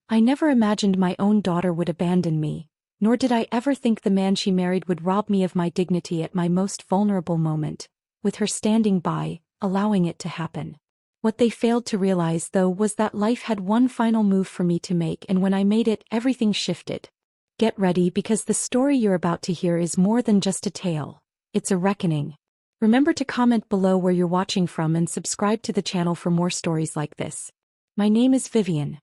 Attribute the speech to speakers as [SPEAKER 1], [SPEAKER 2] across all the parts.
[SPEAKER 1] I never imagined my own daughter would abandon me, nor did I ever think the man she married would rob me of my dignity at my most vulnerable moment, with her standing by, allowing it to happen. What they failed to realize, though, was that life had one final move for me to make, and when I made it, everything shifted. Get ready, because the story you're about to hear is more than just a tale. It's a reckoning. Remember to comment below where you're watching from and subscribe to the channel for more stories like this. My name is Vivian.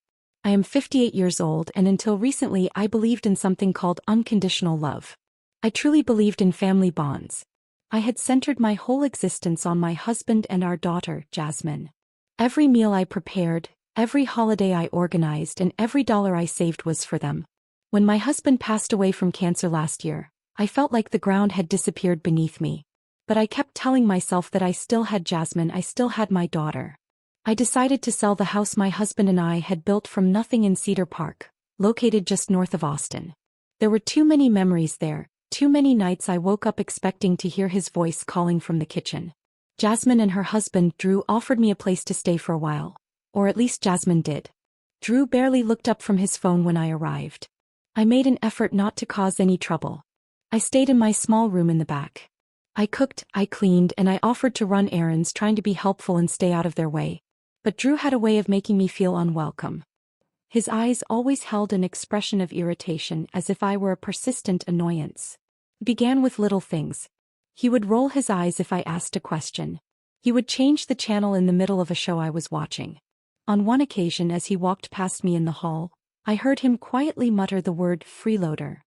[SPEAKER 1] I am 58 years old, and until recently I believed in something called unconditional love. I truly believed in family bonds. I had centered my whole existence on my husband and our daughter, Jasmine. Every meal I prepared, every holiday I organized, and every dollar I saved was for them. When my husband passed away from cancer last year, I felt like the ground had disappeared beneath me. But I kept telling myself that I still had Jasmine, I still had my daughter. I decided to sell the house my husband and I had built from nothing in Cedar Park, located just north of Austin. There were too many memories there, too many nights I woke up expecting to hear his voice calling from the kitchen. Jasmine and her husband, Drew, offered me a place to stay for a while. Or at least Jasmine did. Drew barely looked up from his phone when I arrived. I made an effort not to cause any trouble. I stayed in my small room in the back. I cooked, I cleaned, and I offered to run errands, trying to be helpful and stay out of their way. But Drew had a way of making me feel unwelcome. His eyes always held an expression of irritation, as if I were a persistent annoyance. It began with little things. He would roll his eyes if I asked a question. He would change the channel in the middle of a show I was watching. On one occasion, as he walked past me in the hall, I heard him quietly mutter the word freeloader.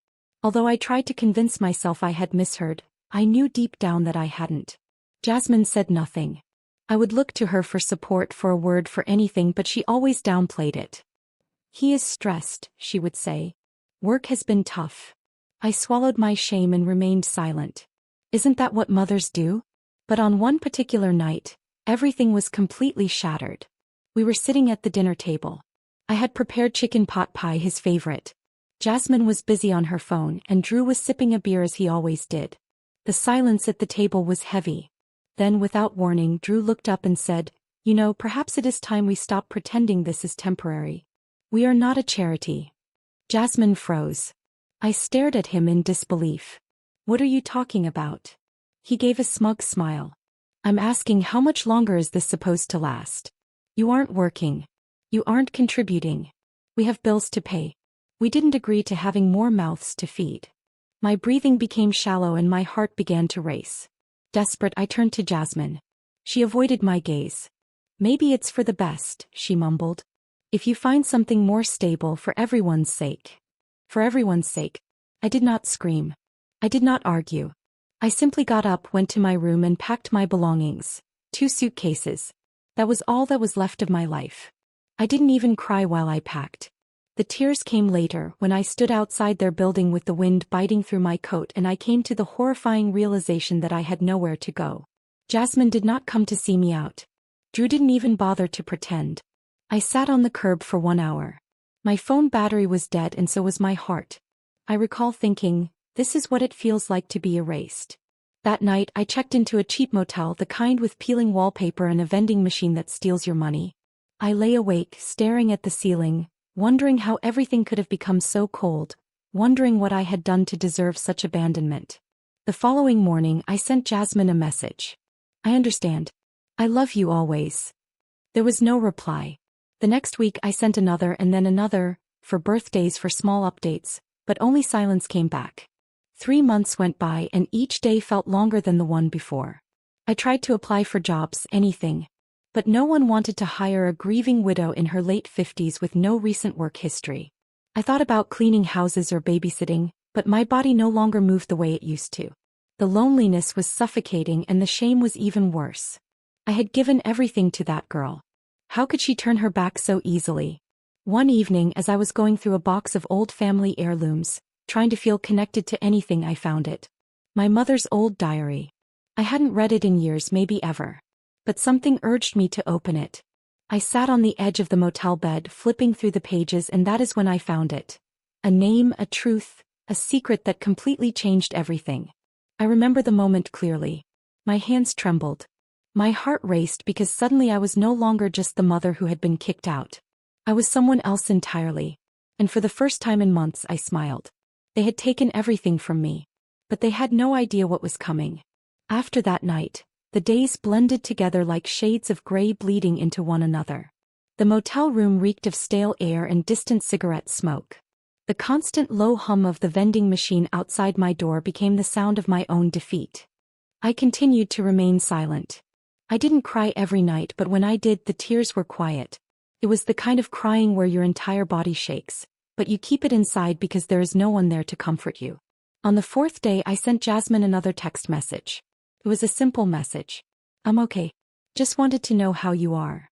[SPEAKER 1] Although I tried to convince myself I had misheard, I knew deep down that I hadn't. Jasmine said nothing. I would look to her for support, for a word, for anything, but she always downplayed it. "He is stressed," she would say. "Work has been tough." I swallowed my shame and remained silent. Isn't that what mothers do? But on one particular night, everything was completely shattered. We were sitting at the dinner table. I had prepared chicken pot pie, his favorite. Jasmine was busy on her phone, and Drew was sipping a beer as he always did. The silence at the table was heavy. Then, without warning, Drew looked up and said, "You know, perhaps it is time we stop pretending this is temporary. We are not a charity." Jasmine froze. I stared at him in disbelief. "What are you talking about?" He gave a smug smile. "I'm asking, how much longer is this supposed to last? You aren't working. You aren't contributing. We have bills to pay. We didn't agree to having more mouths to feed." My breathing became shallow and my heart began to race. Desperate, I turned to Jasmine. She avoided my gaze. "Maybe it's for the best," she mumbled. "If you find something more stable, for everyone's sake." For everyone's sake. I did not scream. I did not argue. I simply got up, went to my room, and packed my belongings. 2 suitcases. That was all that was left of my life. I didn't even cry while I packed. The tears came later, when I stood outside their building with the wind biting through my coat, and I came to the horrifying realization that I had nowhere to go. Jasmine did not come to see me out. Drew didn't even bother to pretend. I sat on the curb for 1 hour. My phone battery was dead, and so was my heart. I recall thinking, this is what it feels like to be erased. That night, I checked into a cheap motel, the kind with peeling wallpaper and a vending machine that steals your money. I lay awake, staring at the ceiling, wondering how everything could have become so cold, wondering what I had done to deserve such abandonment. The following morning, I sent Jasmine a message. "I understand. I love you always." There was no reply. The next week I sent another and then another, for birthdays, for small updates, but only silence came back. 3 months went by and each day felt longer than the one before. I tried to apply for jobs, anything. But no one wanted to hire a grieving widow in her late 50s with no recent work history. I thought about cleaning houses or babysitting, but my body no longer moved the way it used to. The loneliness was suffocating and the shame was even worse. I had given everything to that girl. How could she turn her back so easily? One evening, as I was going through a box of old family heirlooms, trying to feel connected to anything, I found it. My mother's old diary. I hadn't read it in years, maybe ever. But something urged me to open it. I sat on the edge of the motel bed, flipping through the pages, and that is when I found it. A name, a truth, a secret that completely changed everything. I remember the moment clearly. My hands trembled. My heart raced because suddenly I was no longer just the mother who had been kicked out. I was someone else entirely. And for the first time in months I smiled. They had taken everything from me. But they had no idea what was coming. After that night, the days blended together like shades of gray bleeding into one another. The motel room reeked of stale air and distant cigarette smoke. The constant low hum of the vending machine outside my door became the sound of my own defeat. I continued to remain silent. I didn't cry every night, but when I did, the tears were quiet. It was the kind of crying where your entire body shakes, but you keep it inside because there is no one there to comfort you. On the fourth day I sent Jasmine another text message. It was a simple message. "I'm okay. Just wanted to know how you are."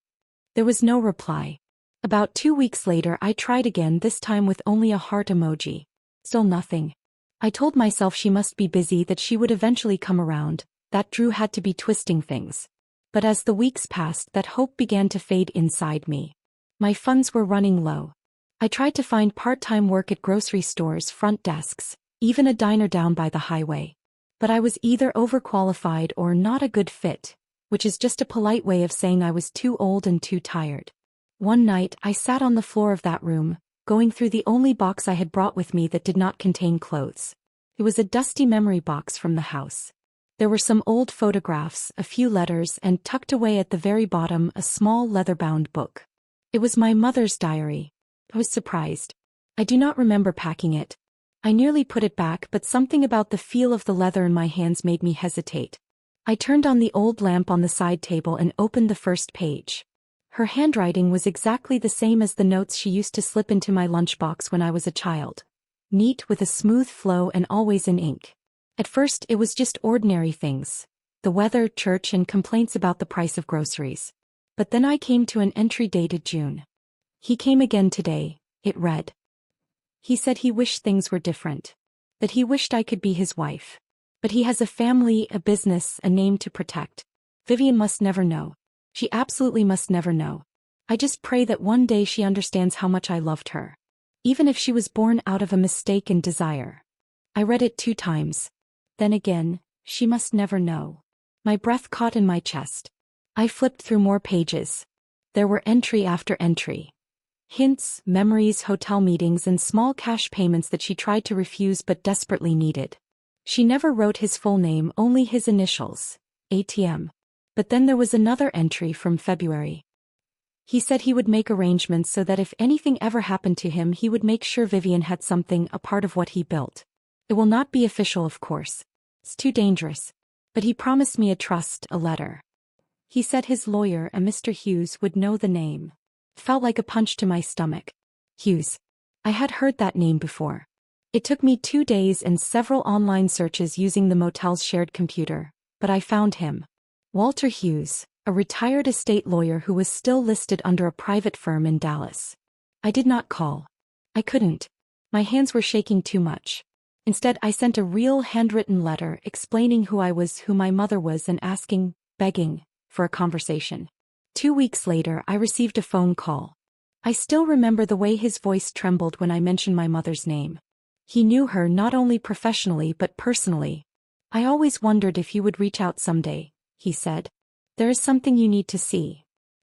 [SPEAKER 1] There was no reply. About 2 weeks later I tried again, this time with only a heart emoji. Still nothing. I told myself she must be busy, that she would eventually come around, that Drew had to be twisting things. But as the weeks passed, that hope began to fade inside me. My funds were running low. I tried to find part-time work at grocery stores, front desks, even a diner down by the highway. But I was either overqualified or not a good fit, which is just a polite way of saying I was too old and too tired. One night I sat on the floor of that room, going through the only box I had brought with me that did not contain clothes. It was a dusty memory box from the house. There were some old photographs, a few letters, and tucked away at the very bottom a small leather-bound book. It was my mother's diary. I was surprised. I do not remember packing it. I nearly put it back, but something about the feel of the leather in my hands made me hesitate. I turned on the old lamp on the side table and opened the first page. Her handwriting was exactly the same as the notes she used to slip into my lunchbox when I was a child. Neat, with a smooth flow, and always in ink. At first it was just ordinary things. The weather, church, and complaints about the price of groceries. But then I came to an entry dated June. "He came again today," it read. "He said he wished things were different. That he wished I could be his wife. But he has a family, a business, a name to protect. Vivian must never know. She absolutely must never know. I just pray that one day she understands how much I loved her. Even if she was born out of a mistake and desire." I read it 2 times. Then again, "She must never know." My breath caught in my chest. I flipped through more pages. There were entry after entry. Hints, memories, hotel meetings, and small cash payments that she tried to refuse but desperately needed. She never wrote his full name, only his initials, ATM. But then there was another entry from February. He said he would make arrangements so that if anything ever happened to him, he would make sure Vivian had something, a part of what he built. It will not be official, of course. It's too dangerous. But he promised me a trust, a letter. He said his lawyer, a Mr. Hughes, would know the name. It felt like a punch to my stomach. Hughes. I had heard that name before. It took me 2 days and several online searches using the motel's shared computer, but I found him. Walter Hughes, a retired estate lawyer who was still listed under a private firm in Dallas. I did not call. I couldn't. My hands were shaking too much. Instead, I sent a real handwritten letter explaining who I was, who my mother was, and asking, begging, for a conversation. 2 weeks later, I received a phone call. I still remember the way his voice trembled when I mentioned my mother's name. He knew her not only professionally but personally. "I always wondered if you would reach out someday," he said. "There is something you need to see."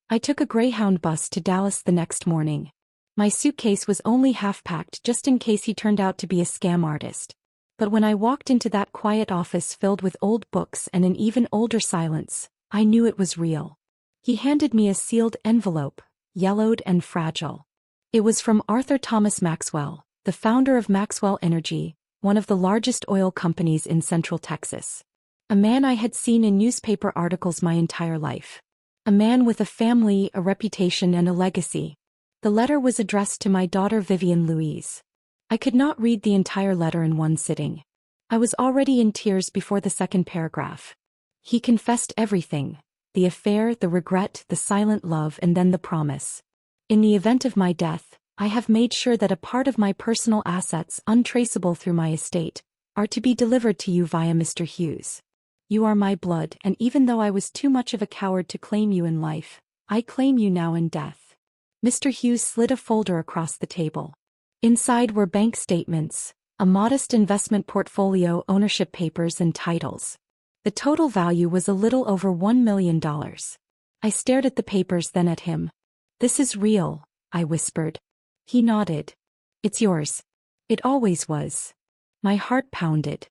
[SPEAKER 1] I took a Greyhound bus to Dallas the next morning. My suitcase was only half-packed just in case he turned out to be a scam artist. But when I walked into that quiet office filled with old books and an even older silence, I knew it was real. He handed me a sealed envelope, yellowed and fragile. It was from Arthur Thomas Maxwell, the founder of Maxwell Energy, one of the largest oil companies in Central Texas. A man I had seen in newspaper articles my entire life. A man with a family, a reputation, and a legacy. The letter was addressed to my daughter Vivian Louise. I could not read the entire letter in one sitting. I was already in tears before the second paragraph. He confessed everything: the affair, the regret, the silent love, and then the promise. "In the event of my death, I have made sure that a part of my personal assets, untraceable through my estate, are to be delivered to you via Mr. Hughes. You are my blood, and even though I was too much of a coward to claim you in life, I claim you now in death." Mr. Hughes slid a folder across the table. Inside were bank statements, a modest investment portfolio, ownership papers, and titles. The total value was a little over $1 million. I stared at the papers, then at him. "This is real," I whispered. He nodded. It's yours. It always was. My heart pounded.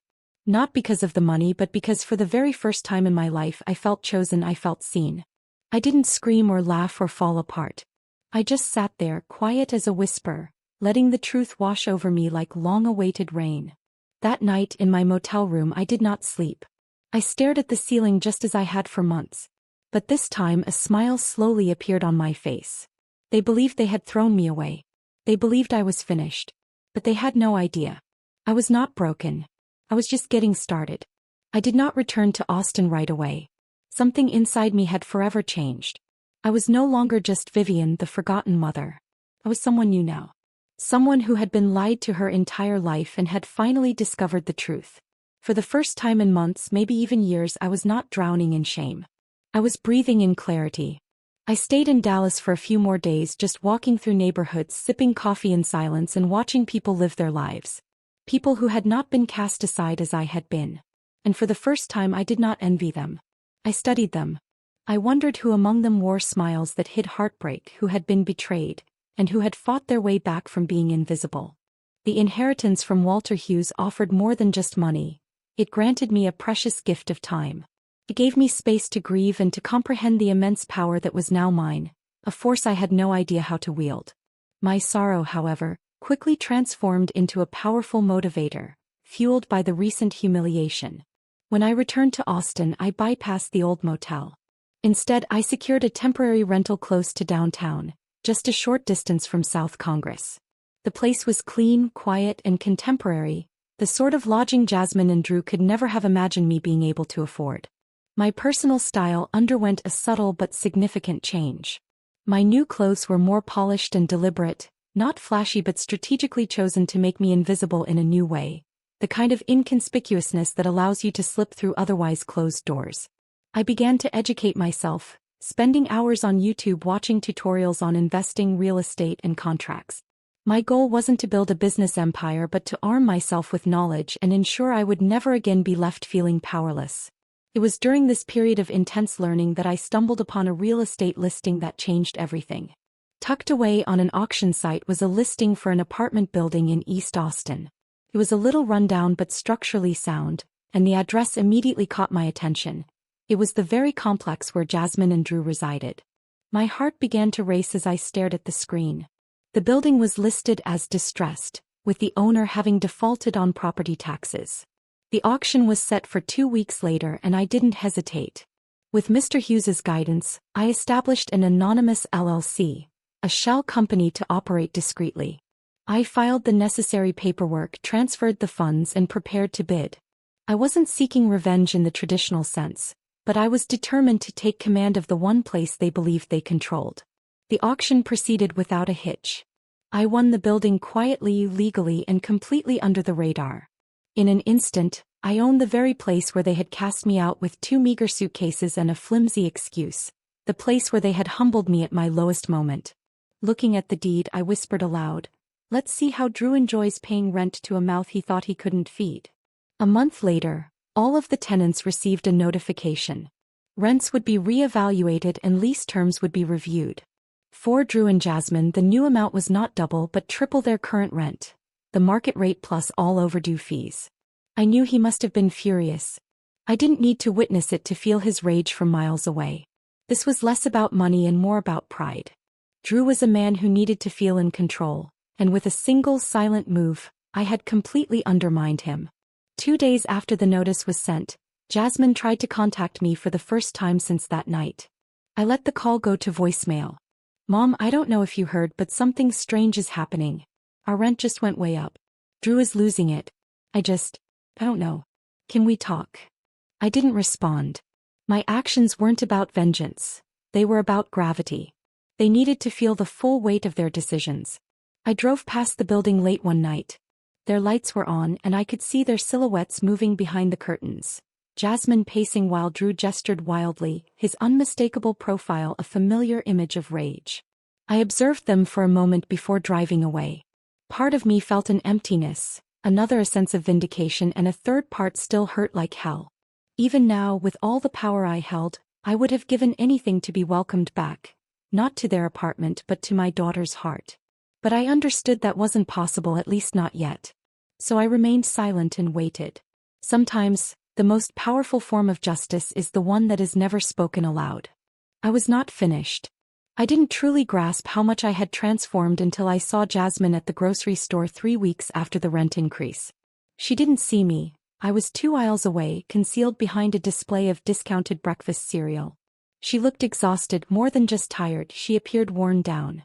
[SPEAKER 1] Not because of the money but because for the very first time in my life I felt chosen, I felt seen. I didn't scream or laugh or fall apart. I just sat there, quiet as a whisper, letting the truth wash over me like long-awaited rain. That night in my motel room I did not sleep. I stared at the ceiling just as I had for months. But this time a smile slowly appeared on my face. They believed they had thrown me away. They believed I was finished. But they had no idea. I was not broken. I was just getting started. I did not return to Austin right away. Something inside me had forever changed. I was no longer just Vivian, the forgotten mother. I was someone new now. Someone who had been lied to her entire life and had finally discovered the truth. For the first time in months, maybe even years, I was not drowning in shame. I was breathing in clarity. I stayed in Dallas for a few more days, just walking through neighborhoods, sipping coffee in silence and watching people live their lives. People who had not been cast aside as I had been. And for the first time I did not envy them. I studied them. I wondered who among them wore smiles that hid heartbreak, who had been betrayed, and who had fought their way back from being invisible. The inheritance from Walter Hughes offered more than just money. It granted me a precious gift of time. It gave me space to grieve and to comprehend the immense power that was now mine, a force I had no idea how to wield. My sorrow, however, quickly transformed into a powerful motivator, fueled by the recent humiliation. When I returned to Austin, I bypassed the old motel. Instead, I secured a temporary rental close to downtown, just a short distance from South Congress. The place was clean, quiet, and contemporary, the sort of lodging Jasmine and Drew could never have imagined me being able to afford. My personal style underwent a subtle but significant change. My new clothes were more polished and deliberate, not flashy but strategically chosen to make me invisible in a new way, the kind of inconspicuousness that allows you to slip through otherwise closed doors. I began to educate myself, spending hours on YouTube watching tutorials on investing, real estate, and contracts. My goal wasn't to build a business empire but to arm myself with knowledge and ensure I would never again be left feeling powerless. It was during this period of intense learning that I stumbled upon a real estate listing that changed everything. Tucked away on an auction site was a listing for an apartment building in East Austin. It was a little rundown but structurally sound, and the address immediately caught my attention. It was the very complex where Jasmine and Drew resided. My heart began to race as I stared at the screen. The building was listed as distressed, with the owner having defaulted on property taxes. The auction was set for 2 weeks later and I didn't hesitate. With Mr. Hughes's guidance, I established an anonymous LLC, a shell company to operate discreetly. I filed the necessary paperwork, transferred the funds, and prepared to bid. I wasn't seeking revenge in the traditional sense, but I was determined to take command of the one place they believed they controlled. The auction proceeded without a hitch. I won the building quietly, legally, and completely under the radar. In an instant, I owned the very place where they had cast me out with 2 meager suitcases and a flimsy excuse, the place where they had humbled me at my lowest moment. Looking at the deed, I whispered aloud, "Let's see how Drew enjoys paying rent to a mouth he thought he couldn't feed." A month later, all of the tenants received a notification. Rents would be re-evaluated and lease terms would be reviewed. For Drew and Jasmine, the new amount was not double but triple their current rent, the market rate plus all overdue fees. I knew he must have been furious. I didn't need to witness it to feel his rage from miles away. This was less about money and more about pride. Drew was a man who needed to feel in control, and with a single silent move, I had completely undermined him. 2 days after the notice was sent, Jasmine tried to contact me for the first time since that night. I let the call go to voicemail. "Mom, I don't know if you heard, but something strange is happening. Our rent just went way up. Drew is losing it. I don't know. Can we talk?" I didn't respond. My actions weren't about vengeance. They were about gravity. They needed to feel the full weight of their decisions. I drove past the building late one night. Their lights were on and I could see their silhouettes moving behind the curtains. Jasmine pacing while Drew gestured wildly, his unmistakable profile a familiar image of rage. I observed them for a moment before driving away. Part of me felt an emptiness, another a sense of vindication, and a third part still hurt like hell. Even now, with all the power I held, I would have given anything to be welcomed back, not to their apartment but to my daughter's heart. But I understood that wasn't possible, at least not yet. So I remained silent and waited. Sometimes, the most powerful form of justice is the one that is never spoken aloud. I was not finished. I didn't truly grasp how much I had transformed until I saw Jasmine at the grocery store 3 weeks after the rent increase. She didn't see me. I was 2 aisles away, concealed behind a display of discounted breakfast cereal. She looked exhausted, more than just tired. She appeared worn down.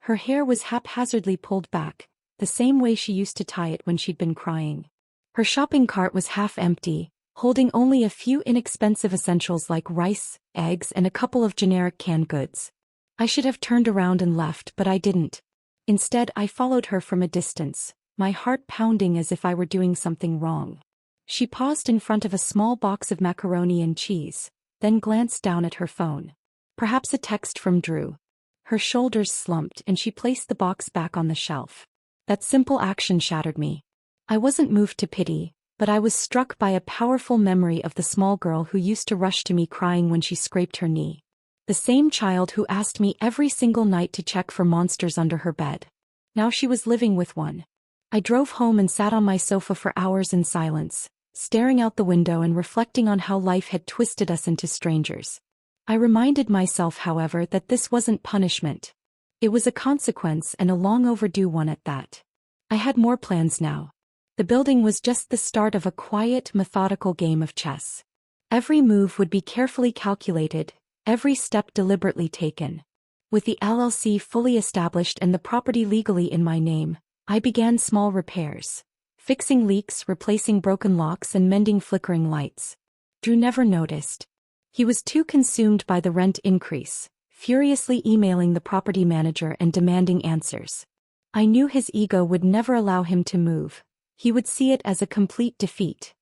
[SPEAKER 1] Her hair was haphazardly pulled back, the same way she used to tie it when she'd been crying. Her shopping cart was half empty, holding only a few inexpensive essentials like rice, eggs, and a couple of generic canned goods. I should have turned around and left, but I didn't. Instead, I followed her from a distance, my heart pounding as if I were doing something wrong. She paused in front of a small box of macaroni and cheese, then glanced down at her phone. Perhaps a text from Drew. Her shoulders slumped and she placed the box back on the shelf. That simple action shattered me. I wasn't moved to pity, but I was struck by a powerful memory of the small girl who used to rush to me crying when she scraped her knee. The same child who asked me every single night to check for monsters under her bed. Now she was living with one. I drove home and sat on my sofa for hours in silence, staring out the window and reflecting on how life had twisted us into strangers. I reminded myself, however, that this wasn't punishment. It was a consequence, and a long overdue one at that. I had more plans now. The building was just the start of a quiet, methodical game of chess. Every move would be carefully calculated, every step deliberately taken. With the LLC fully established and the property legally in my name, I began small repairs. Fixing leaks, replacing broken locks, and mending flickering lights. Drew never noticed. He was too consumed by the rent increase, furiously emailing the property manager and demanding answers. I knew his ego would never allow him to move. He would see it as a complete defeat.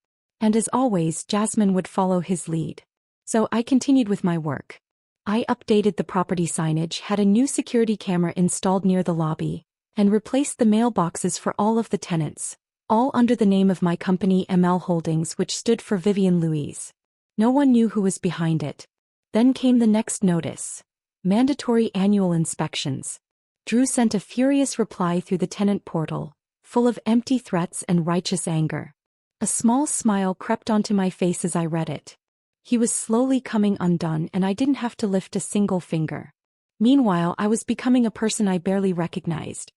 [SPEAKER 1] And as always, Jasmine would follow his lead. So I continued with my work. I updated the property signage, had a new security camera installed near the lobby, and replaced the mailboxes for all of the tenants, all under the name of my company ML Holdings, which stood for Vivian Louise. No one knew who was behind it. Then came the next notice. Mandatory annual inspections. Drew sent a furious reply through the tenant portal, full of empty threats and righteous anger. A small smile crept onto my face as I read it. He was slowly coming undone, and I didn't have to lift a single finger. Meanwhile, I was becoming a person I barely recognized.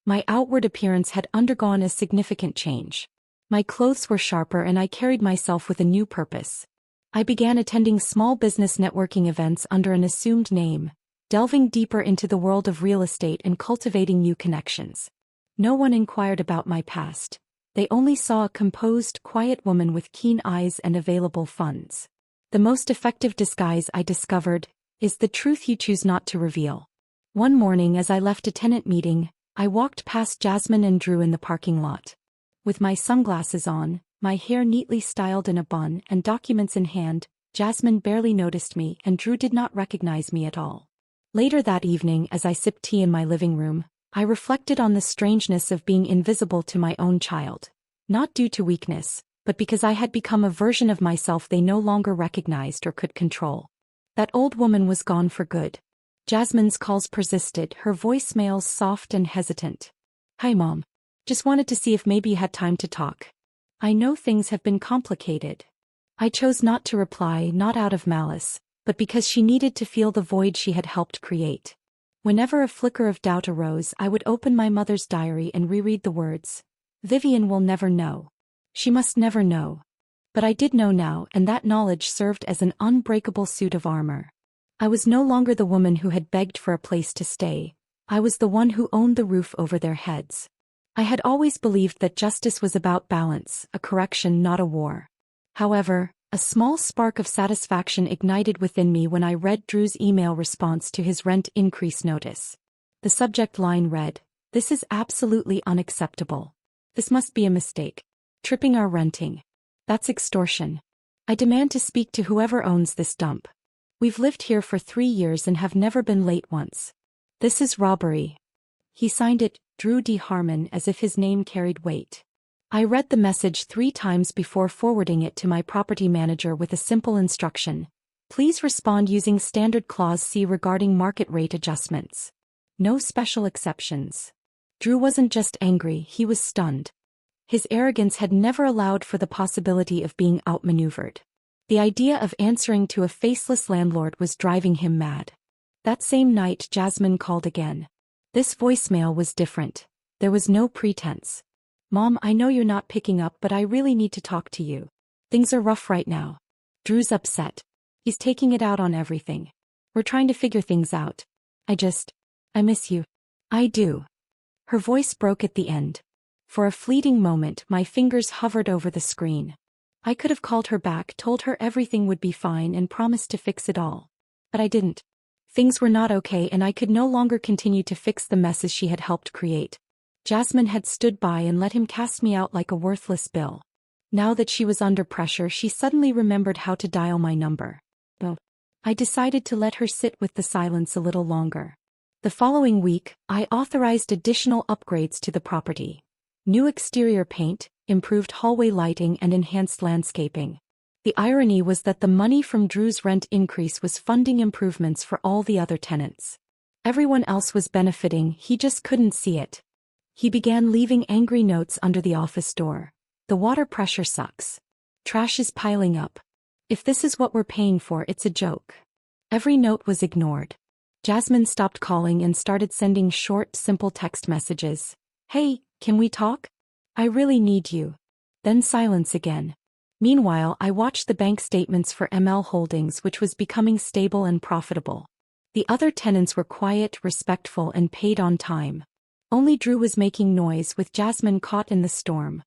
[SPEAKER 1] My outward appearance had undergone a significant change. My clothes were sharper and I carried myself with a new purpose. I began attending small business networking events under an assumed name, delving deeper into the world of real estate and cultivating new connections. No one inquired about my past. They only saw a composed, quiet woman with keen eyes and available funds. The most effective disguise, I discovered, is the truth you choose not to reveal. One morning as I left a tenant meeting, I walked past Jasmine and Drew in the parking lot. With my sunglasses on, my hair neatly styled in a bun, and documents in hand, Jasmine barely noticed me and Drew did not recognize me at all. Later that evening, as I sipped tea in my living room, I reflected on the strangeness of being invisible to my own child. Not due to weakness, but because I had become a version of myself they no longer recognized or could control. That old woman was gone for good. Jasmine's calls persisted, her voicemails soft and hesitant. "Hi Mom. Just wanted to see if maybe you had time to talk. I know things have been complicated." I chose not to reply, not out of malice, but because she needed to feel the void she had helped create. Whenever a flicker of doubt arose, I would open my mother's diary and reread the words. Vivian will never know. She must never know. But I did know now, and that knowledge served as an unbreakable suit of armor. I was no longer the woman who had begged for a place to stay. I was the one who owned the roof over their heads. I had always believed that justice was about balance, a correction, not a war. However, a small spark of satisfaction ignited within me when I read Drew's email response to his rent increase notice. The subject line read, "This is absolutely unacceptable. This must be a mistake. Tripping our renting. That's extortion. I demand to speak to whoever owns this dump. We've lived here for 3 years and have never been late once. This is robbery." He signed it, Drew D. Harmon, as if his name carried weight. I read the message 3 times before forwarding it to my property manager with a simple instruction. Please respond using standard clause C regarding market rate adjustments. No special exceptions. Drew wasn't just angry, he was stunned. His arrogance had never allowed for the possibility of being outmaneuvered. The idea of answering to a faceless landlord was driving him mad. That same night, Jasmine called again. This voicemail was different. There was no pretense. "Mom, I know you're not picking up, but I really need to talk to you. Things are rough right now. Drew's upset. He's taking it out on everything. We're trying to figure things out. I miss you." "I do." Her voice broke at the end. For a fleeting moment, my fingers hovered over the screen. I could have called her back, told her everything would be fine, and promised to fix it all. But I didn't. Things were not okay, and I could no longer continue to fix the messes she had helped create. Jasmine had stood by and let him cast me out like a worthless bill. Now that she was under pressure, she suddenly remembered how to dial my number. Well, I decided to let her sit with the silence a little longer. The following week, I authorized additional upgrades to the property. New exterior paint, improved hallway lighting, and enhanced landscaping. The irony was that the money from Drew's rent increase was funding improvements for all the other tenants. Everyone else was benefiting, he just couldn't see it. He began leaving angry notes under the office door. "The water pressure sucks. Trash is piling up. If this is what we're paying for, it's a joke." Every note was ignored. Jasmine stopped calling and started sending short, simple text messages. "Hey, can we talk? I really need you." Then silence again. Meanwhile, I watched the bank statements for ML Holdings, which was becoming stable and profitable. The other tenants were quiet, respectful, and paid on time. Only Drew was making noise, with Jasmine caught in the storm.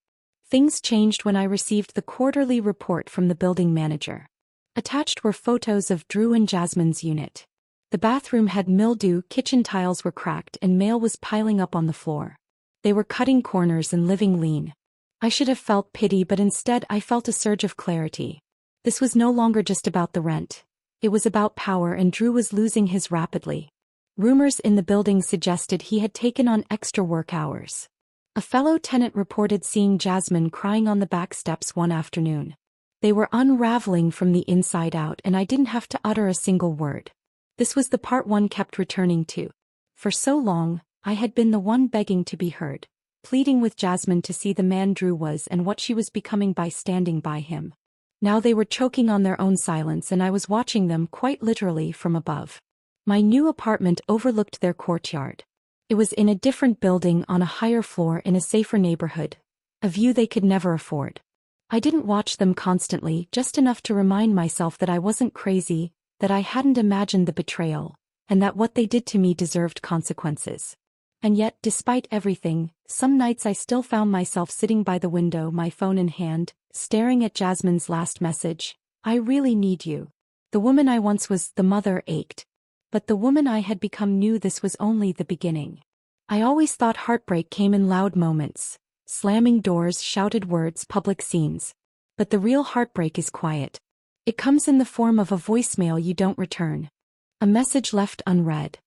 [SPEAKER 1] Things changed when I received the quarterly report from the building manager. Attached were photos of Drew and Jasmine's unit. The bathroom had mildew, kitchen tiles were cracked, and mail was piling up on the floor. They were cutting corners and living lean. I should have felt pity, but instead I felt a surge of clarity. This was no longer just about the rent. It was about power, and Drew was losing his rapidly. Rumors in the building suggested he had taken on extra work hours. A fellow tenant reported seeing Jasmine crying on the back steps one afternoon. They were unraveling from the inside out, and I didn't have to utter a single word. This was the part one kept returning to. For so long, I had been the one begging to be heard, pleading with Jasmine to see the man Drew was and what she was becoming by standing by him. Now they were choking on their own silence, and I was watching them quite literally from above. My new apartment overlooked their courtyard. It was in a different building on a higher floor in a safer neighborhood, a view they could never afford. I didn't watch them constantly, just enough to remind myself that I wasn't crazy, that I hadn't imagined the betrayal, and that what they did to me deserved consequences. And yet, despite everything, some nights I still found myself sitting by the window, my phone in hand, staring at Jasmine's last message. "I really need you." The woman I once was, the mother, ached. But the woman I had become knew this was only the beginning. I always thought heartbreak came in loud moments, slamming doors, shouted words, public scenes. But the real heartbreak is quiet. It comes in the form of a voicemail you don't return. A message left unread.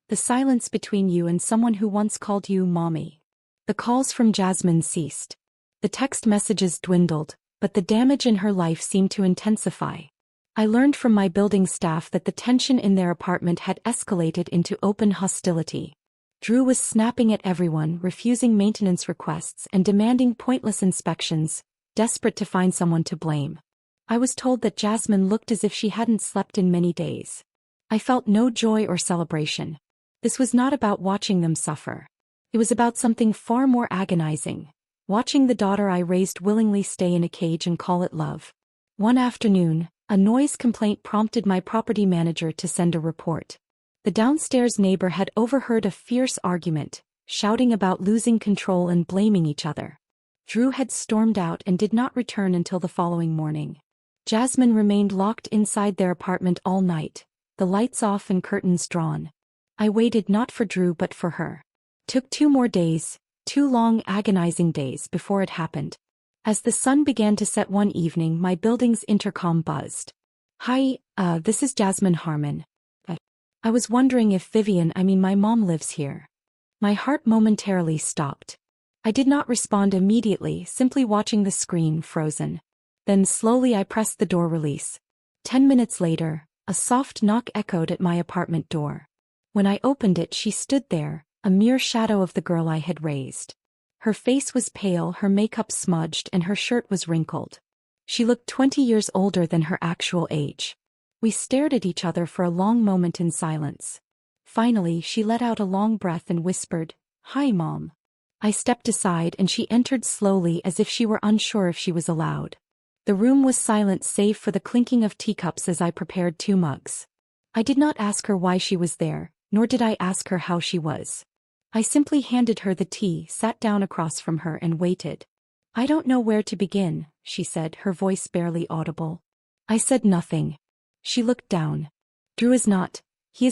[SPEAKER 1] The silence between you and someone who once called you mommy. The calls from Jasmine ceased. The text messages dwindled, but the damage in her life seemed to intensify. I learned from my building staff that the tension in their apartment had escalated into open hostility. Drew was snapping at everyone, refusing maintenance requests, and demanding pointless inspections, desperate to find someone to blame. I was told that Jasmine looked as if she hadn't slept in many days. I felt no joy or celebration. This was not about watching them suffer. It was about something far more agonizing. Watching the daughter I raised willingly stay in a cage and call it love. One afternoon, a noise complaint prompted my property manager to send a report. The downstairs neighbor had overheard a fierce argument, shouting about losing control and blaming each other. Drew had stormed out and did not return until the following morning. Jasmine remained locked inside their apartment all night, the lights off and curtains drawn. I waited not for Drew but for her. Took 2 more days, 2 long agonizing days before it happened. As the sun began to set one evening, my building's intercom buzzed. "Hi, this is Jasmine Harmon. I was wondering if my mom lives here." My heart momentarily stopped. I did not respond immediately, simply watching the screen frozen. Then slowly I pressed the door release. 10 minutes later, a soft knock echoed at my apartment door. When I opened it, she stood there, a mere shadow of the girl I had raised. Her face was pale, her makeup smudged, and her shirt was wrinkled. She looked 20 years older than her actual age. We stared at each other for a long moment in silence. Finally, she let out a long breath and whispered, "Hi, Mom." I stepped aside and she entered slowly as if she were unsure if she was allowed. The room was silent save for the clinking of teacups as I prepared 2 mugs. I did not ask her why she was there, nor did I ask her how she was. I simply handed her the tea, sat down across from her and waited. "I don't know where to begin," she said, her voice barely audible. I said nothing. She looked down. He is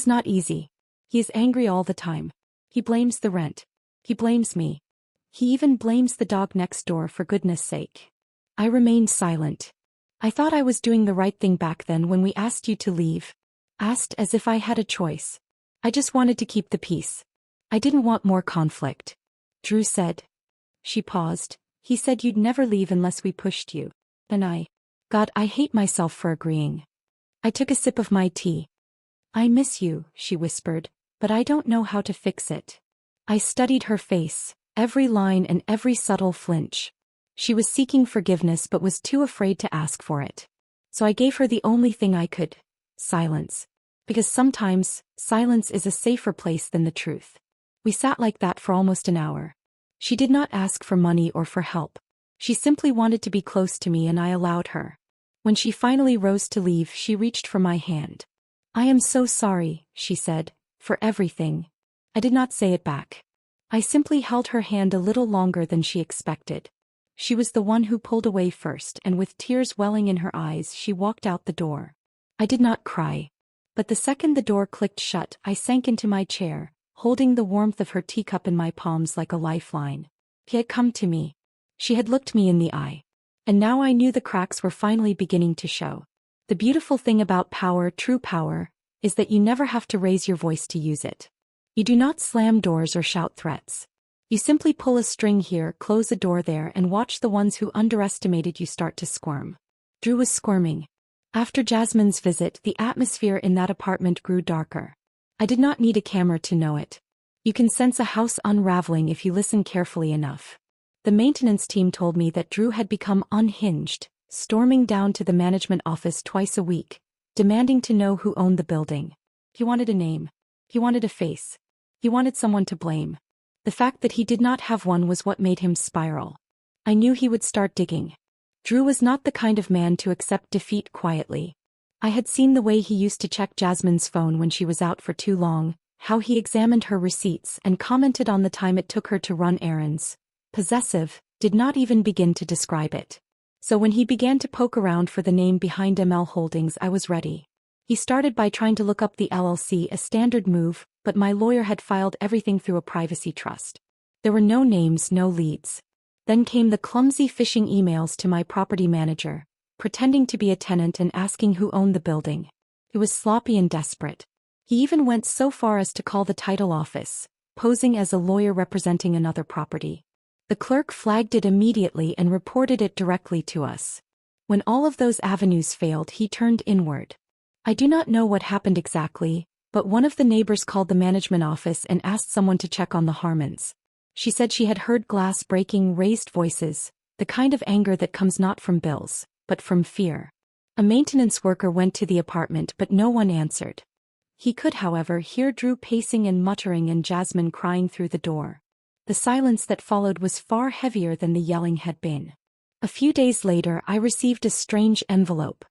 [SPEAKER 1] not easy. He is angry all the time. He blames the rent. He blames me. He even blames the dog next door, for goodness sake." I remained silent. "I thought I was doing the right thing back then when we asked you to leave." Asked as if I had a choice. "I just wanted to keep the peace. I didn't want more conflict." Drew said. She paused. "He said you'd never leave unless we pushed you. And God, I hate myself for agreeing." I took a sip of my tea. "I miss you," she whispered, "but I don't know how to fix it." I studied her face, every line and every subtle flinch. She was seeking forgiveness but was too afraid to ask for it. So I gave her the only thing I could: silence. Because sometimes, silence is a safer place than the truth. We sat like that for almost an hour. She did not ask for money or for help. She simply wanted to be close to me and I allowed her. When she finally rose to leave, she reached for my hand. "I am so sorry," she said, "for everything." I did not say it back. I simply held her hand a little longer than she expected. She was the one who pulled away first, and with tears welling in her eyes, she walked out the door. I did not cry. But the second the door clicked shut, I sank into my chair, holding the warmth of her teacup in my palms like a lifeline. He had come to me. She had looked me in the eye. And now I knew the cracks were finally beginning to show. The beautiful thing about power, true power, is that you never have to raise your voice to use it. You do not slam doors or shout threats. You simply pull a string here, close a door there, and watch the ones who underestimated you start to squirm. Drew was squirming. After Jasmine's visit, the atmosphere in that apartment grew darker. I did not need a camera to know it. You can sense a house unraveling if you listen carefully enough. The maintenance team told me that Drew had become unhinged, storming down to the management office twice a week, demanding to know who owned the building. He wanted a name. He wanted a face. He wanted someone to blame. The fact that he did not have one was what made him spiral. I knew he would start digging. Drew was not the kind of man to accept defeat quietly. I had seen the way he used to check Jasmine's phone when she was out for too long, how he examined her receipts and commented on the time it took her to run errands. Possessive, did not even begin to describe it. So when he began to poke around for the name behind ML Holdings, I was ready. He started by trying to look up the LLC, a standard move, but my lawyer had filed everything through a privacy trust. There were no names, no leads. Then came the clumsy phishing emails to my property manager, pretending to be a tenant and asking who owned the building. It was sloppy and desperate. He even went so far as to call the title office, posing as a lawyer representing another property. The clerk flagged it immediately and reported it directly to us. When all of those avenues failed, he turned inward. I do not know what happened exactly, but one of the neighbors called the management office and asked someone to check on the Harmons. She said she had heard glass breaking, raised voices, the kind of anger that comes not from bills, but from fear. A maintenance worker went to the apartment but no one answered. He could, however, hear Drew pacing and muttering and Jasmine crying through the door. The silence that followed was far heavier than the yelling had been. A few days later, I received a strange envelope.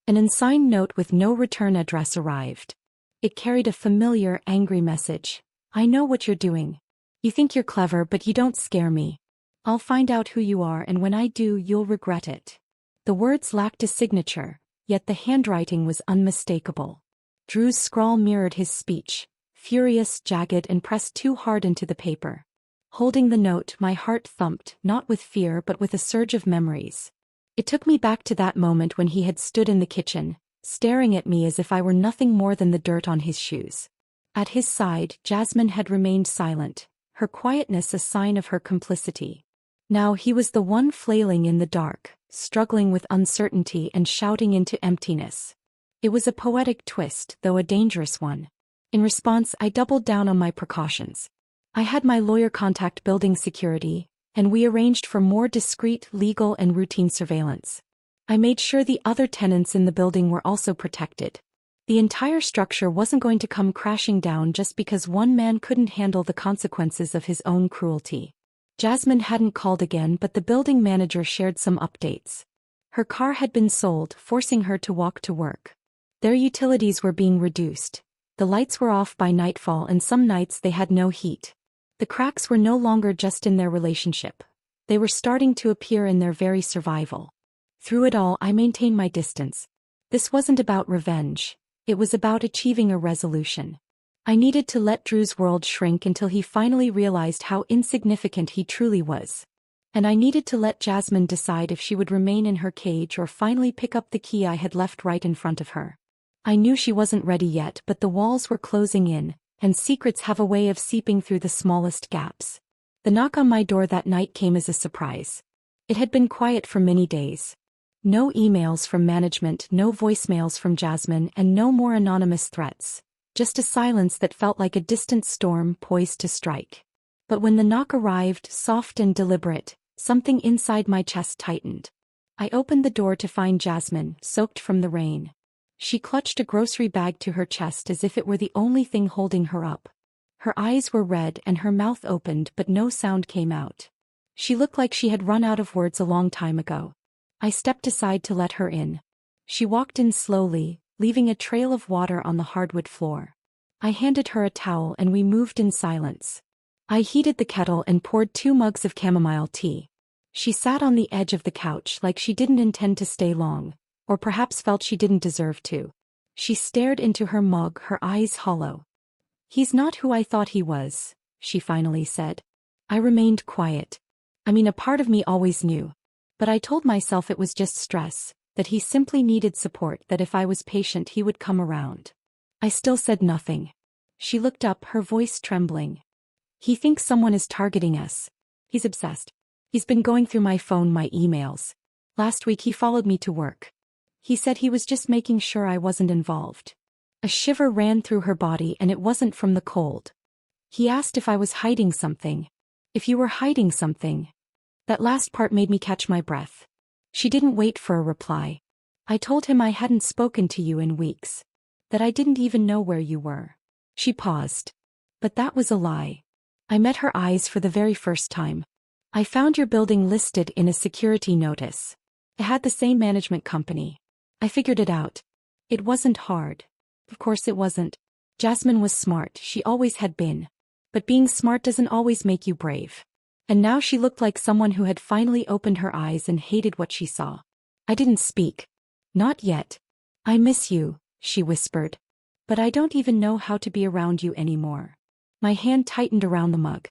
[SPEAKER 1] An unsigned note with no return address arrived. It carried a familiar, angry message. "I know what you're doing. You think you're clever, but you don't scare me. I'll find out who you are, and when I do, you'll regret it." The words lacked a signature, yet the handwriting was unmistakable. Drew's scrawl mirrored his speech, furious, jagged, and pressed too hard into the paper. Holding the note, my heart thumped, not with fear but with a surge of memories. It took me back to that moment when he had stood in the kitchen, staring at me as if I were nothing more than the dirt on his shoes. At his side, Jasmine had remained silent, her quietness a sign of her complicity. Now he was the one flailing in the dark, struggling with uncertainty and shouting into emptiness. It was a poetic twist, though a dangerous one. In response, I doubled down on my precautions. I had my lawyer contact building security, and we arranged for more discreet legal and routine surveillance. I made sure the other tenants in the building were also protected. The entire structure wasn't going to come crashing down just because one man couldn't handle the consequences of his own cruelty. Jasmine hadn't called again, but the building manager shared some updates. Her car had been sold, forcing her to walk to work. Their utilities were being reduced. The lights were off by nightfall, and some nights they had no heat. The cracks were no longer just in their relationship. They were starting to appear in their very survival. Through it all, I maintained my distance. This wasn't about revenge. It was about achieving a resolution. I needed to let Drew's world shrink until he finally realized how insignificant he truly was. And I needed to let Jasmine decide if she would remain in her cage or finally pick up the key I had left right in front of her. I knew she wasn't ready yet, but the walls were closing in, and secrets have a way of seeping through the smallest gaps. The knock on my door that night came as a surprise. It had been quiet for many days. No emails from management, no voicemails from Jasmine, and no more anonymous threats. Just a silence that felt like a distant storm poised to strike. But when the knock arrived, soft and deliberate, something inside my chest tightened. I opened the door to find Jasmine, soaked from the rain. She clutched a grocery bag to her chest as if it were the only thing holding her up. Her eyes were red and her mouth opened, but no sound came out. She looked like she had run out of words a long time ago. I stepped aside to let her in. She walked in slowly, leaving a trail of water on the hardwood floor. I handed her a towel and we moved in silence. I heated the kettle and poured 2 mugs of chamomile tea. She sat on the edge of the couch like she didn't intend to stay long, or perhaps felt she didn't deserve to. She stared into her mug, her eyes hollow. "He's not who I thought he was," she finally said. I remained quiet. A part of me always knew. But I told myself it was just stress, that he simply needed support, that if I was patient he would come around. I still said nothing. She looked up, her voice trembling. "He thinks someone is targeting us. He's obsessed. He's been going through my phone, my emails. Last week he followed me to work. He said he was just making sure I wasn't involved." A shiver ran through her body, and it wasn't from the cold. "He asked if I was hiding something. If you were hiding something." That last part made me catch my breath. She didn't wait for a reply. "I told him I hadn't spoken to you in weeks. That I didn't even know where you were." She paused. "But that was a lie." I met her eyes for the very first time. "I found your building listed in a security notice. It had the same management company. I figured it out. It wasn't hard." Of course it wasn't. Jasmine was smart, she always had been. But being smart doesn't always make you brave. And now she looked like someone who had finally opened her eyes and hated what she saw. I didn't speak. "Not yet. I miss you," she whispered. "But I don't even know how to be around you anymore." My hand tightened around the mug.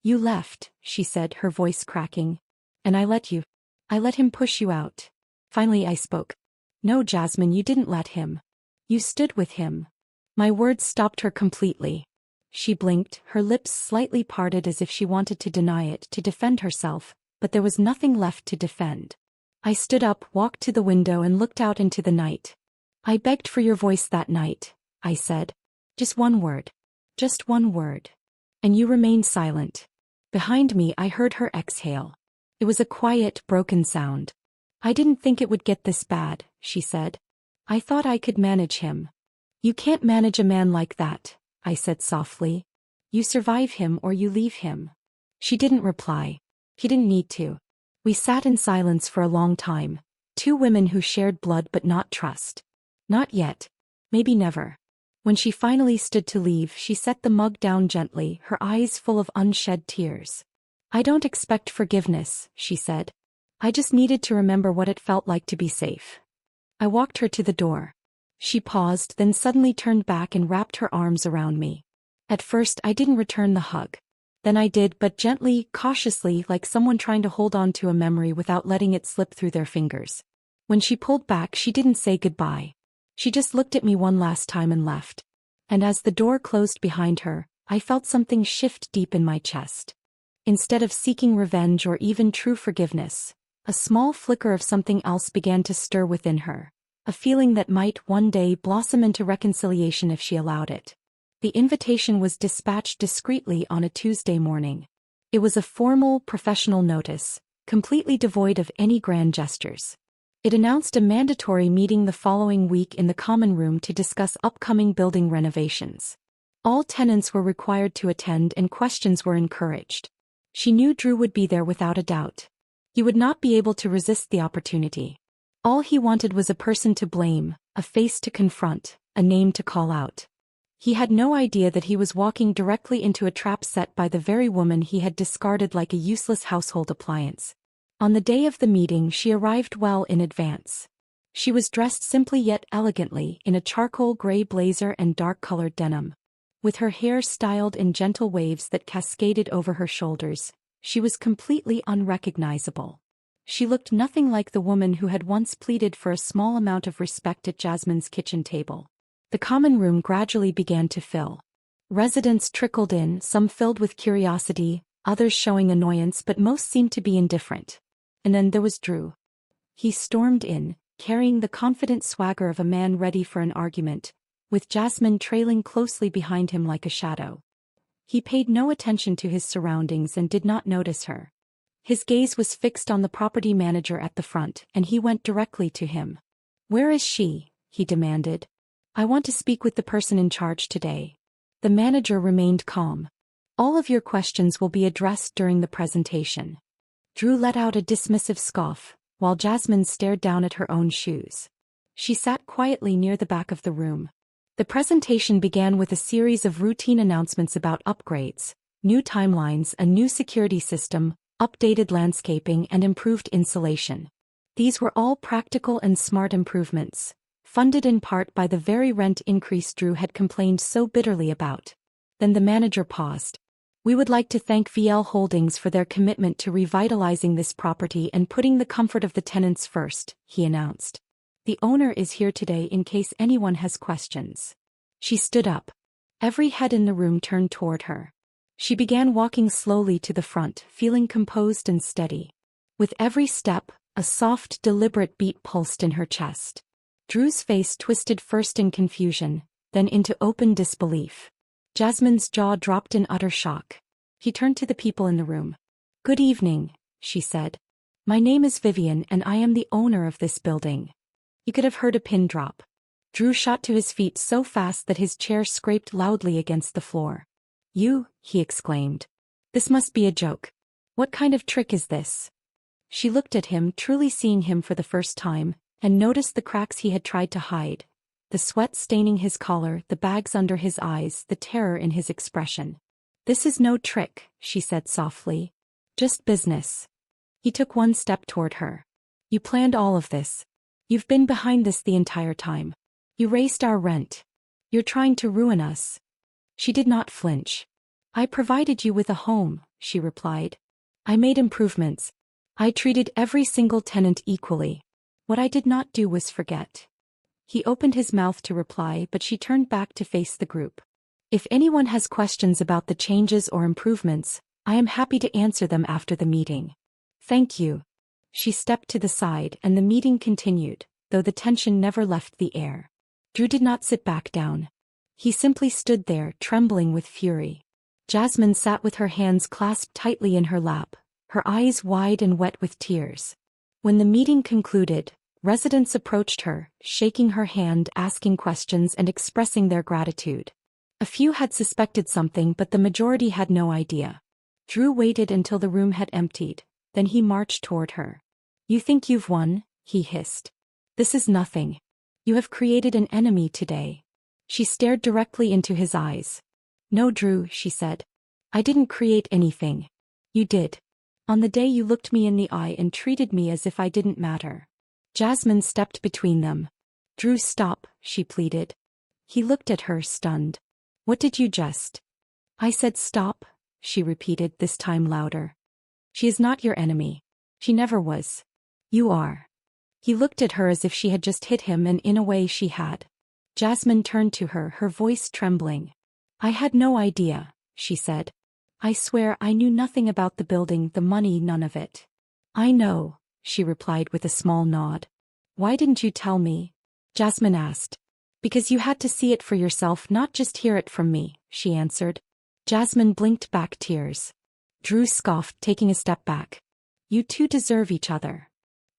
[SPEAKER 1] "You left," she said, her voice cracking. "And I let you. I let him push you out." Finally I spoke. "No, Jasmine, you didn't let him. You stood with him." My words stopped her completely. She blinked, her lips slightly parted as if she wanted to deny it, to defend herself, but there was nothing left to defend. I stood up, walked to the window and looked out into the night. "I begged for your voice that night," I said. "Just one word. Just one word. And you remained silent." Behind me I heard her exhale. It was a quiet, broken sound. "I didn't think it would get this bad," she said. "I thought I could manage him." "You can't manage a man like that," I said softly. "You survive him or you leave him." She didn't reply. He didn't need to. We sat in silence for a long time, 2 women who shared blood but not trust. Not yet. Maybe never. When she finally stood to leave, she set the mug down gently, her eyes full of unshed tears. "I don't expect forgiveness," she said. "I just needed to remember what it felt like to be safe." I walked her to the door. She paused, then suddenly turned back and wrapped her arms around me. At first I didn't return the hug. Then I did, but gently, cautiously, like someone trying to hold on to a memory without letting it slip through their fingers. When she pulled back, she didn't say goodbye. She just looked at me one last time and left. And as the door closed behind her, I felt something shift deep in my chest. Instead of seeking revenge or even true forgiveness, a small flicker of something else began to stir within her. A feeling that might one day blossom into reconciliation if she allowed it. The invitation was dispatched discreetly on a Tuesday morning. It was a formal, professional notice, completely devoid of any grand gestures. It announced a mandatory meeting the following week in the common room to discuss upcoming building renovations. All tenants were required to attend and questions were encouraged. She knew Drew would be there without a doubt. He would not be able to resist the opportunity. All he wanted was a person to blame, a face to confront, a name to call out. He had no idea that he was walking directly into a trap set by the very woman he had discarded like a useless household appliance. On the day of the meeting she arrived well in advance. She was dressed simply yet elegantly in a charcoal gray blazer and dark-colored denim. With her hair styled in gentle waves that cascaded over her shoulders, she was completely unrecognizable. She looked nothing like the woman who had once pleaded for a small amount of respect at Jasmine's kitchen table. The common room gradually began to fill. Residents trickled in, some filled with curiosity, others showing annoyance, but most seemed to be indifferent. And then there was Drew. He stormed in, carrying the confident swagger of a man ready for an argument, with Jasmine trailing closely behind him like a shadow. He paid no attention to his surroundings and did not notice her. His gaze was fixed on the property manager at the front, and he went directly to him. "Where is she?" he demanded. "I want to speak with the person in charge today." The manager remained calm. "All of your questions will be addressed during the presentation." Drew let out a dismissive scoff, while Jasmine stared down at her own shoes. She sat quietly near the back of the room. The presentation began with a series of routine announcements about upgrades, new timelines, a new security system, updated landscaping, and improved insulation. These were all practical and smart improvements, funded in part by the very rent increase Drew had complained so bitterly about. Then the manager paused. "We would like to thank VL Holdings for their commitment to revitalizing this property and putting the comfort of the tenants first," he announced. "The owner is here today in case anyone has questions." She stood up. Every head in the room turned toward her. She began walking slowly to the front, feeling composed and steady. With every step, a soft, deliberate beat pulsed in her chest. Drew's face twisted first in confusion, then into open disbelief. Jasmine's jaw dropped in utter shock. He turned to the people in the room. "Good evening," she said. "My name is Vivian and I am the owner of this building." You could have heard a pin drop. Drew shot to his feet so fast that his chair scraped loudly against the floor. "You," he exclaimed. "This must be a joke. What kind of trick is this?" She looked at him, truly seeing him for the first time, and noticed the cracks he had tried to hide. The sweat staining his collar, the bags under his eyes, the terror in his expression. "This is no trick," she said softly. "Just business." He took one step toward her. "You planned all of this. You've been behind this the entire time. You raised our rent. You're trying to ruin us." She did not flinch. "I provided you with a home," she replied. "I made improvements. I treated every single tenant equally. What I did not do was forget." He opened his mouth to reply, but she turned back to face the group. "If anyone has questions about the changes or improvements, I am happy to answer them after the meeting." "Thank you." She stepped to the side and the meeting continued, though the tension never left the air. Drew did not sit back down. He simply stood there, trembling with fury. Jasmine sat with her hands clasped tightly in her lap, her eyes wide and wet with tears. When the meeting concluded, residents approached her, shaking her hand, asking questions and expressing their gratitude. A few had suspected something, but the majority had no idea. Drew waited until the room had emptied, then he marched toward her. "You think you've won?" he hissed. "This is nothing. You have created an enemy today." She stared directly into his eyes. "No, Drew," she said. "I didn't create anything. You did. On the day you looked me in the eye and treated me as if I didn't matter." Jasmine stepped between them. "Drew, stop," she pleaded. He looked at her, stunned. "What did you just—" "I said stop," she repeated, this time louder. "She is not your enemy. She never was. You are." He looked at her as if she had just hit him, and in a way she had. Jasmine turned to her, her voice trembling. "I had no idea," she said. "I swear I knew nothing about the building, the money, none of it." "I know," she replied with a small nod. "Why didn't you tell me?" Jasmine asked. Because you had to see it for yourself, not just hear it from me, she answered. Jasmine blinked back tears. Drew scoffed, taking a step back. You two deserve each other.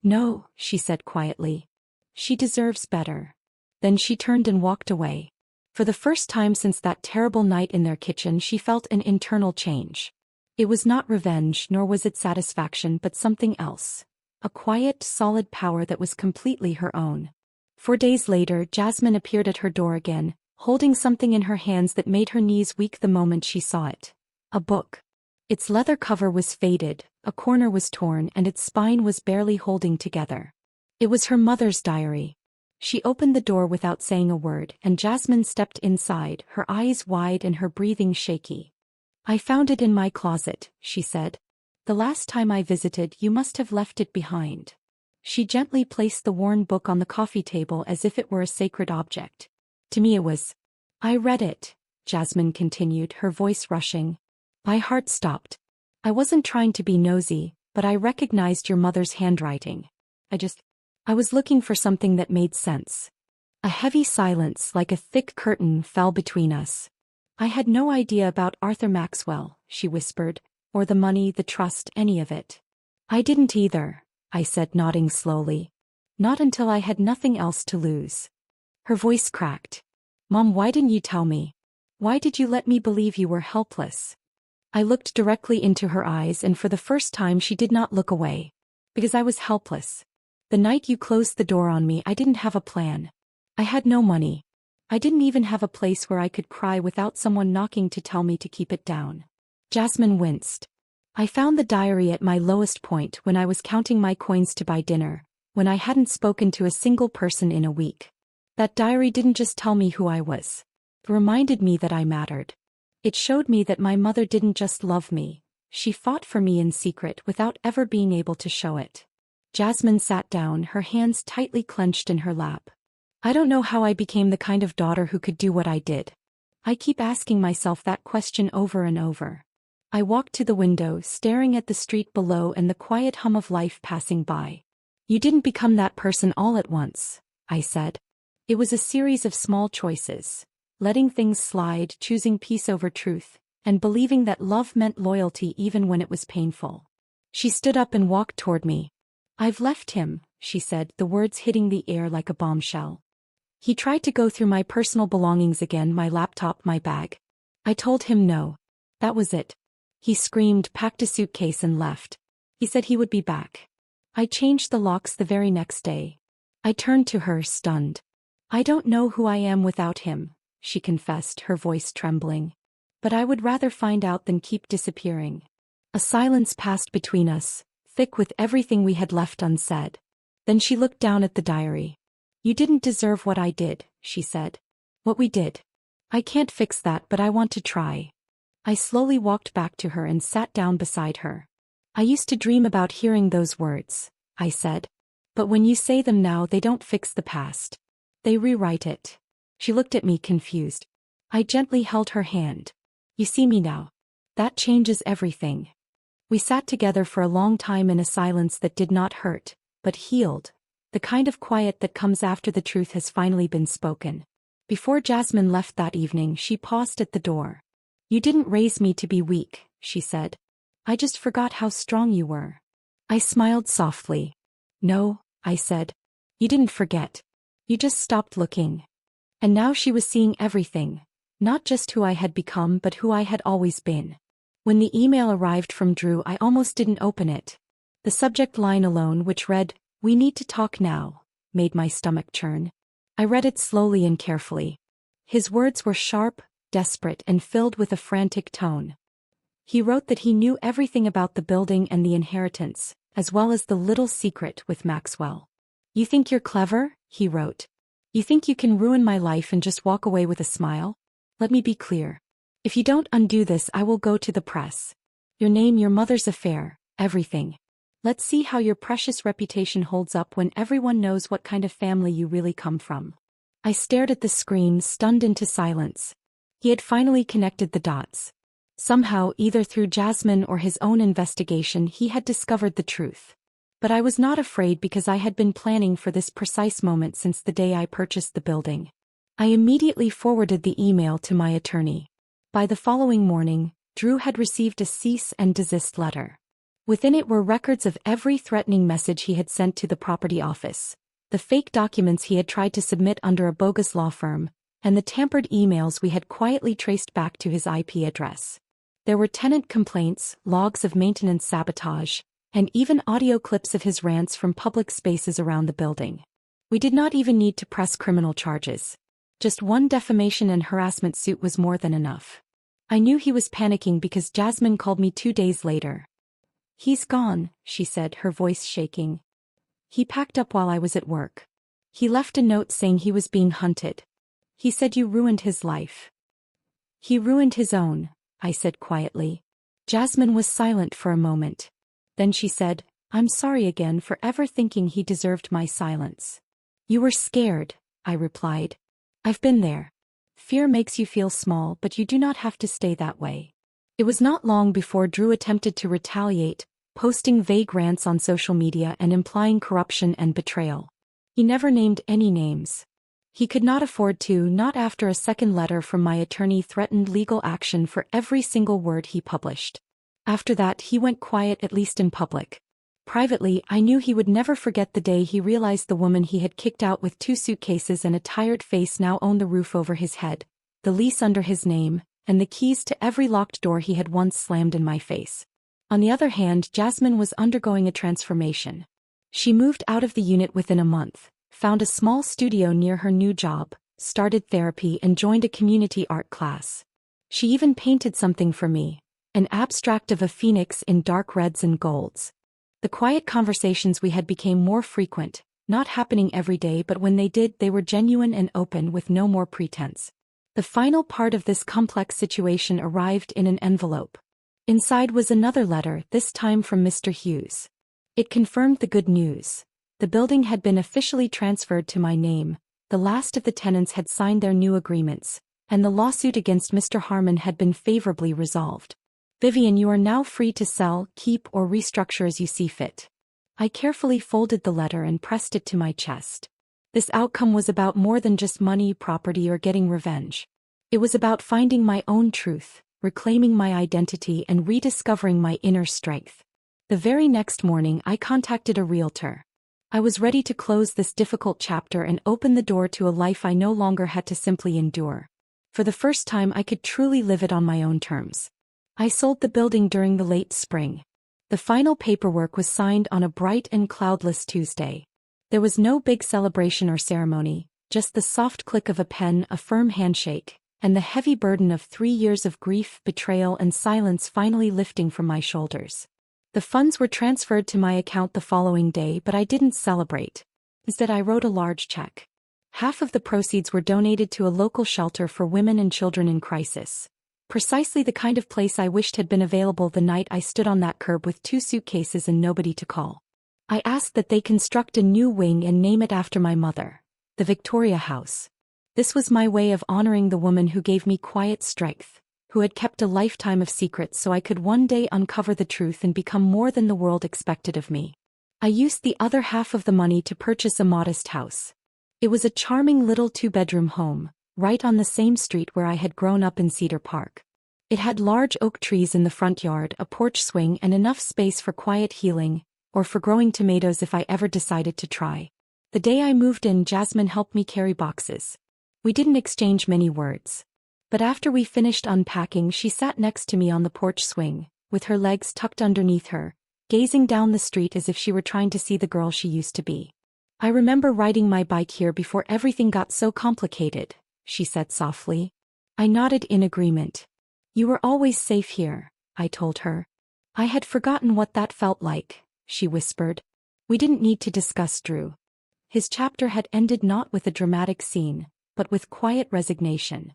[SPEAKER 1] No, she said quietly. She deserves better. Then she turned and walked away. For the first time since that terrible night in their kitchen, she felt an internal change. It was not revenge, nor was it satisfaction, but something else. A quiet, solid power that was completely her own. 4 days later, Jasmine appeared at her door again, holding something in her hands that made her knees weak the moment she saw it. A book. Its leather cover was faded, a corner was torn, and its spine was barely holding together. It was her mother's diary. She opened the door without saying a word, and Jasmine stepped inside, her eyes wide and her breathing shaky. I found it in my closet, she said. The last time I visited, you must have left it behind. She gently placed the worn book on the coffee table as if it were a sacred object. To me it was. I read it, Jasmine continued, her voice rushing. My heart stopped. I wasn't trying to be nosy, but I recognized your mother's handwriting. I was looking for something that made sense. A heavy silence, like a thick curtain, fell between us. I had no idea about Arthur Maxwell, she whispered, or the money, the trust, any of it. I didn't either, I said, nodding slowly. Not until I had nothing else to lose. Her voice cracked. Mom, why didn't you tell me? Why did you let me believe you were helpless? I looked directly into her eyes, and for the first time she did not look away. Because I was helpless. The night you closed the door on me, I didn't have a plan. I had no money. I didn't even have a place where I could cry without someone knocking to tell me to keep it down. Jasmine winced. I found the diary at my lowest point, when I was counting my coins to buy dinner, when I hadn't spoken to a single person in a week. That diary didn't just tell me who I was. It reminded me that I mattered. It showed me that my mother didn't just love me. She fought for me in secret without ever being able to show it. Jasmine sat down, her hands tightly clenched in her lap. I don't know how I became the kind of daughter who could do what I did. I keep asking myself that question over and over. I walked to the window, staring at the street below and the quiet hum of life passing by. You didn't become that person all at once, I said. It was a series of small choices. Letting things slide, choosing peace over truth, and believing that love meant loyalty even when it was painful. She stood up and walked toward me. I've left him, she said, the words hitting the air like a bombshell. He tried to go through my personal belongings again, my laptop, my bag. I told him no. That was it. He screamed, packed a suitcase and left. He said he would be back. I changed the locks the very next day. I turned to her, stunned. I don't know who I am without him, she confessed, her voice trembling. But I would rather find out than keep disappearing. A silence passed between us, thick with everything we had left unsaid. Then she looked down at the diary. You didn't deserve what I did, she said. What we did. I can't fix that, but I want to try. I slowly walked back to her and sat down beside her. I used to dream about hearing those words, I said. But when you say them now, they don't fix the past. They rewrite it. She looked at me confused. I gently held her hand. You see me now. That changes everything. We sat together for a long time in a silence that did not hurt, but healed. The kind of quiet that comes after the truth has finally been spoken. Before Jasmine left that evening, she paused at the door. You didn't raise me to be weak, she said. I just forgot how strong you were. I smiled softly. No, I said. You didn't forget. You just stopped looking. And now she was seeing everything. Not just who I had become, but who I had always been. When the email arrived from Drew, I almost didn't open it. The subject line alone, which read, "We need to talk now," made my stomach churn. I read it slowly and carefully. His words were sharp, desperate, and filled with a frantic tone. He wrote that he knew everything about the building and the inheritance, as well as the little secret with Maxwell. You think you're clever? He wrote. You think you can ruin my life and just walk away with a smile? Let me be clear. If you don't undo this, I will go to the press. Your name, your mother's affair, everything. Let's see how your precious reputation holds up when everyone knows what kind of family you really come from. I stared at the screen, stunned into silence. He had finally connected the dots. Somehow, either through Jasmine or his own investigation, he had discovered the truth. But I was not afraid because I had been planning for this precise moment since the day I purchased the building. I immediately forwarded the email to my attorney. By the following morning, Drew had received a cease and desist letter. Within it were records of every threatening message he had sent to the property office, the fake documents he had tried to submit under a bogus law firm, and the tampered emails we had quietly traced back to his IP address. There were tenant complaints, logs of maintenance sabotage, and even audio clips of his rants from public spaces around the building. We did not even need to press criminal charges. Just one defamation and harassment suit was more than enough. I knew he was panicking because Jasmine called me 2 days later. "He's gone," she said, her voice shaking. "He packed up while I was at work. He left a note saying he was being hunted. He said you ruined his life." "He ruined his own," I said quietly. Jasmine was silent for a moment. Then she said, "I'm sorry again for ever thinking he deserved my silence." "You were scared," I replied. "I've been there. Fear makes you feel small, but you do not have to stay that way." It was not long before Drew attempted to retaliate, posting vague rants on social media and implying corruption and betrayal. He never named any names. He could not afford to, not after a second letter from my attorney threatened legal action for every single word he published. After that, he went quiet, at least in public. Privately, I knew he would never forget the day he realized the woman he had kicked out with 2 suitcases and a tired face now owned the roof over his head, the lease under his name, and the keys to every locked door he had once slammed in my face. On the other hand, Jasmine was undergoing a transformation. She moved out of the unit within a month, found a small studio near her new job, started therapy and joined a community art class. She even painted something for me, an abstract of a phoenix in dark reds and golds. The quiet conversations we had became more frequent, not happening every day, but when they did, they were genuine and open with no more pretense. The final part of this complex situation arrived in an envelope. Inside was another letter, this time from Mr. Hughes. It confirmed the good news. The building had been officially transferred to my name, the last of the tenants had signed their new agreements, and the lawsuit against Mr. Harmon had been favorably resolved. "Vivian, you are now free to sell, keep or restructure as you see fit." I carefully folded the letter and pressed it to my chest. This outcome was about more than just money, property, or getting revenge. It was about finding my own truth, reclaiming my identity, and rediscovering my inner strength. The very next morning, I contacted a realtor. I was ready to close this difficult chapter and open the door to a life I no longer had to simply endure. For the first time, I could truly live it on my own terms. I sold the building during the late spring. The final paperwork was signed on a bright and cloudless Tuesday. There was no big celebration or ceremony, just the soft click of a pen, a firm handshake, and the heavy burden of 3 years of grief, betrayal, and silence finally lifting from my shoulders. The funds were transferred to my account the following day, but I didn't celebrate. Instead, I wrote a large check. Half of the proceeds were donated to a local shelter for women and children in crisis. Precisely the kind of place I wished had been available the night I stood on that curb with 2 suitcases and nobody to call. I asked that they construct a new wing and name it after my mother, the Victoria House. This was my way of honoring the woman who gave me quiet strength, who had kept a lifetime of secrets so I could one day uncover the truth and become more than the world expected of me. I used the other half of the money to purchase a modest house. It was a charming little 2-bedroom home, right on the same street where I had grown up in Cedar Park. It had large oak trees in the front yard, a porch swing, and enough space for quiet healing, or for growing tomatoes if I ever decided to try. The day I moved in, Jasmine helped me carry boxes. We didn't exchange many words. But after we finished unpacking, she sat next to me on the porch swing, with her legs tucked underneath her, gazing down the street as if she were trying to see the girl she used to be. "I remember riding my bike here before everything got so complicated," she said softly. I nodded in agreement. "You were always safe here," I told her. "I had forgotten what that felt like," she whispered. We didn't need to discuss Drew. His chapter had ended not with a dramatic scene, but with quiet resignation.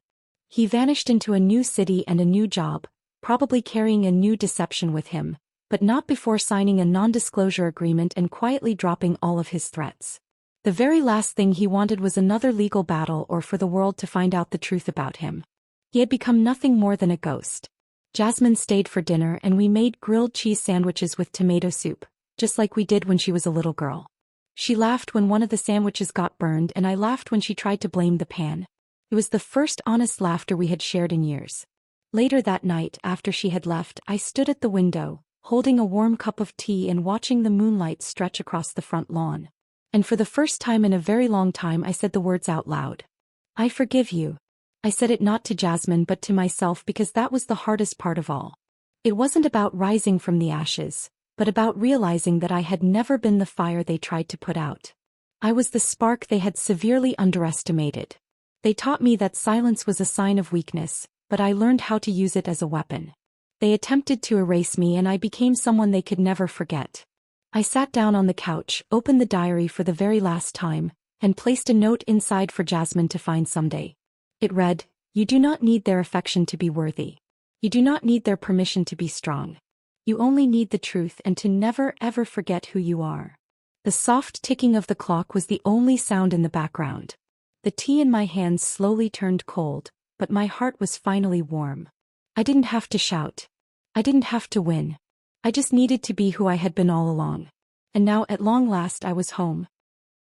[SPEAKER 1] He vanished into a new city and a new job, probably carrying a new deception with him, but not before signing a non-disclosure agreement and quietly dropping all of his threats. The very last thing he wanted was another legal battle or for the world to find out the truth about him. He had become nothing more than a ghost. Jasmine stayed for dinner and we made grilled cheese sandwiches with tomato soup, just like we did when she was a little girl. She laughed when one of the sandwiches got burned and I laughed when she tried to blame the pan. It was the first honest laughter we had shared in years. Later that night, after she had left, I stood at the window, holding a warm cup of tea and watching the moonlight stretch across the front lawn. And for the first time in a very long time I said the words out loud. I forgive you. I said it not to Jasmine but to myself, because that was the hardest part of all. It wasn't about rising from the ashes, but about realizing that I had never been the fire they tried to put out. I was the spark they had severely underestimated. They taught me that silence was a sign of weakness, but I learned how to use it as a weapon. They attempted to erase me and I became someone they could never forget. I sat down on the couch, opened the diary for the very last time, and placed a note inside for Jasmine to find someday. It read, "You do not need their affection to be worthy. You do not need their permission to be strong. You only need the truth and to never ever forget who you are." The soft ticking of the clock was the only sound in the background. The tea in my hands slowly turned cold, but my heart was finally warm. I didn't have to shout. I didn't have to win. I just needed to be who I had been all along. And now at long last I was home,